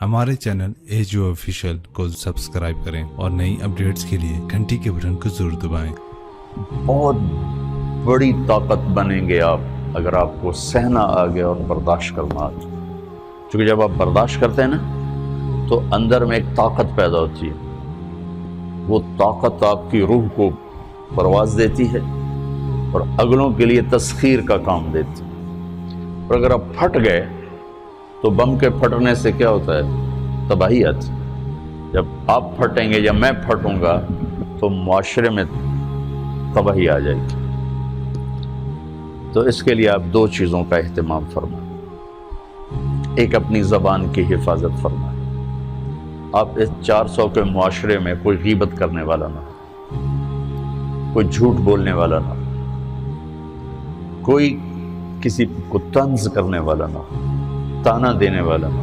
हमारे channel edu official को subscribe करें और नई अपडेट्स के लिए घंटी के बटन को जरूर दबाएं। बहुत बड़ी ताकत बनेंगे आप अगर आपको सहना आ गया और बर्दाश्त करना आ गया। क्योंकि जब आप बर्दाश्त करते हैं ना तो अंदर में एक ताकत पैदा होती है। वो ताकत आपकी रूह को परवाज़ देती है और अगलों के लिए तस्खीर का काम देती है। और अगर आप फट गए तो बम के फटने से क्या होता है? तबाही आती है। जब आप फटेंगे या मैं फटूंगा तो मुआशरे में तबाही आ जाएगी। तो इसके लिए आप दो चीज़ों का एहतमाम फरमाएं। एक, अपनी ज़बान की हिफाजत फरमाएं। आप इस 400 के मुआशरे में कोई गीबत करने वाला ना हो, कोई झूठ बोलने वाला ना हो, कोई किसी को तंज करने वाला ना हो, ताना देने वाला ना।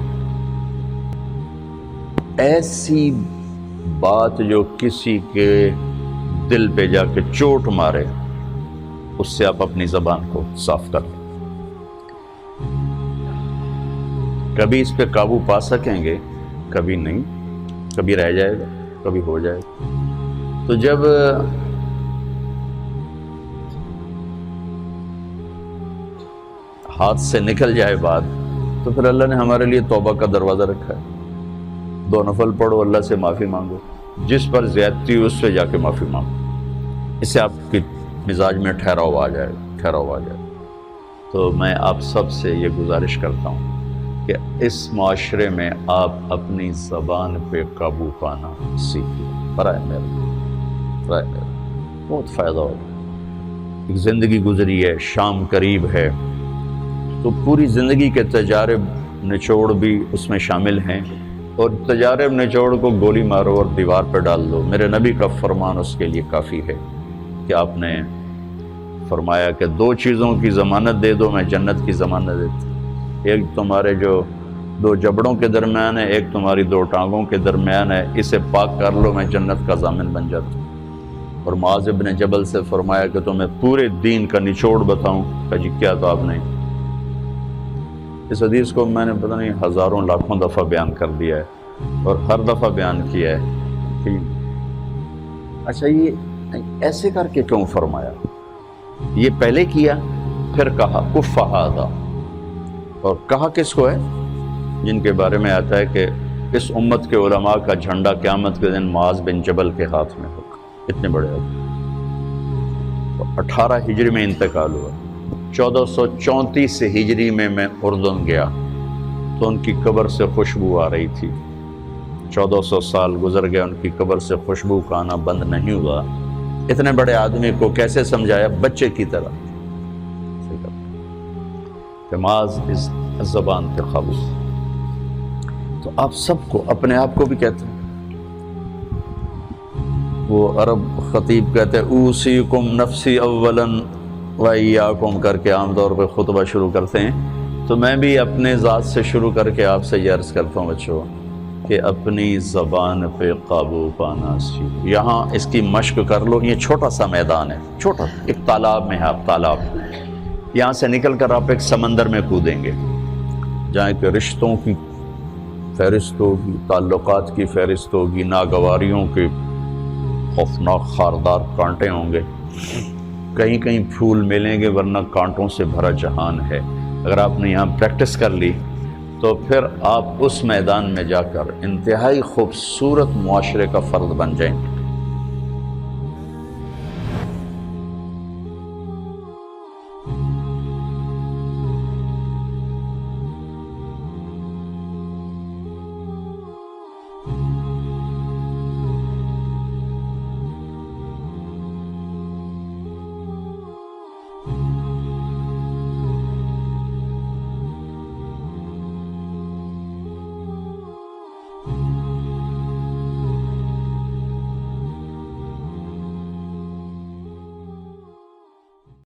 ऐसी बात जो किसी के दिल पे जाके चोट मारे, उससे आप अपनी ज़बान को साफ कर लें। कभी इस पे काबू पा सकेंगे, कभी नहीं, कभी रह जाएगा, कभी हो जाएगा। तो जब हाथ से निकल जाए बात तो फिर अल्लाह ने हमारे लिए तौबा का दरवाज़ा रखा है। 2 नफल पढ़ो, अल्लाह से माफ़ी मांगो, जिस पर ज़्यादती हुई उससे जाके माफ़ी मांगो। इससे आपके मिजाज में ठहराव आ जाएगा। तो मैं आप सब से ये गुजारिश करता हूँ कि इस माशरे में आप अपनी ज़बान पे काबू पाना सीखिए। बराए मेरा बहुत फ़ायदा होगा। एक ज़िंदगी गुजरी है, शाम करीब है, तो पूरी ज़िंदगी के तजारब निचोड़ भी उसमें शामिल हैं। और तजारब निचोड़ को गोली मारो और दीवार पर डाल दो। मेरे नबी का फरमान उसके लिए काफ़ी है कि आपने फरमाया कि 2 चीज़ों की ज़मानत दे दो, मैं जन्नत की ज़मानत देती। एक तुम्हारे जो 2 जबड़ों के दरमियान है, एक तुम्हारी 2 टांगों के दरमियान है, इसे पाक कर लो, मैं जन्नत का ज़ामिन बन जाता। और मुआज़ इब्न जबल से फरमाया कि तुम्हें पूरे दीन का निचोड़ बताऊँ। कहा जी क्या? तो आपने इस हदीस को मैंने पता नहीं हज़ारों लाखों दफ़ा बयान कर दिया है और हर दफ़ा बयान किया है कि अच्छा ये ऐसे करके क्यों फरमाया। ये पहले किया, फिर कहा कुफ़ हाज़ा। और कहा किसको है? जिनके बारे में आता है कि इस उम्मत के उलमा का झंडा क़यामत के दिन मुआज़ बिन जबल के हाथ में होगा। इतने बड़े तो 18 हिजरी में इंतकाल हुआ। 1434 हिजरी में मैं उर्दन गया तो उनकी कब्र से खुशबू आ रही थी। 1400 साल गुजर गया, उनकी कब्र से खुशबू का आना बंद नहीं हुआ। इतने बड़े आदमी को कैसे समझाया? बच्चे की तरह। नमाज इस ज़बान पे काबू। तो आप सबको, अपने आप को भी कहते हैं, वो अरब खतीब कहते हैं ऊसीकुम नफ्सी अव्वलन व इय्याकुम करके आमतौर पर खुतबा शुरू करते हैं। तो मैं भी अपने ज़ात से शुरू करके आपसे ये अर्ज़ करता हूँ बच्चों कि अपनी ज़बान पे काबू पाना सीखो। यहाँ इसकी मश्क कर लो। ये छोटा सा मैदान है, छोटा, एक तालाब में है आप, तालाब। यहाँ से निकल कर आप एक समंदर में कूदेंगे जहाँ के रिश्तों की फहरिस्त होगी, ताल्लुकात की फहरिस्त होगी, नागवारियों के खौफनाक खारदार कांटे होंगे, कहीं कहीं फूल मिलेंगे, वरना कांटों से भरा जहान है। अगर आपने यहाँ प्रैक्टिस कर ली तो फिर आप उस मैदान में जाकर इंतहाई खूबसूरत मुआशरे का फ़र्द बन जाएंगे।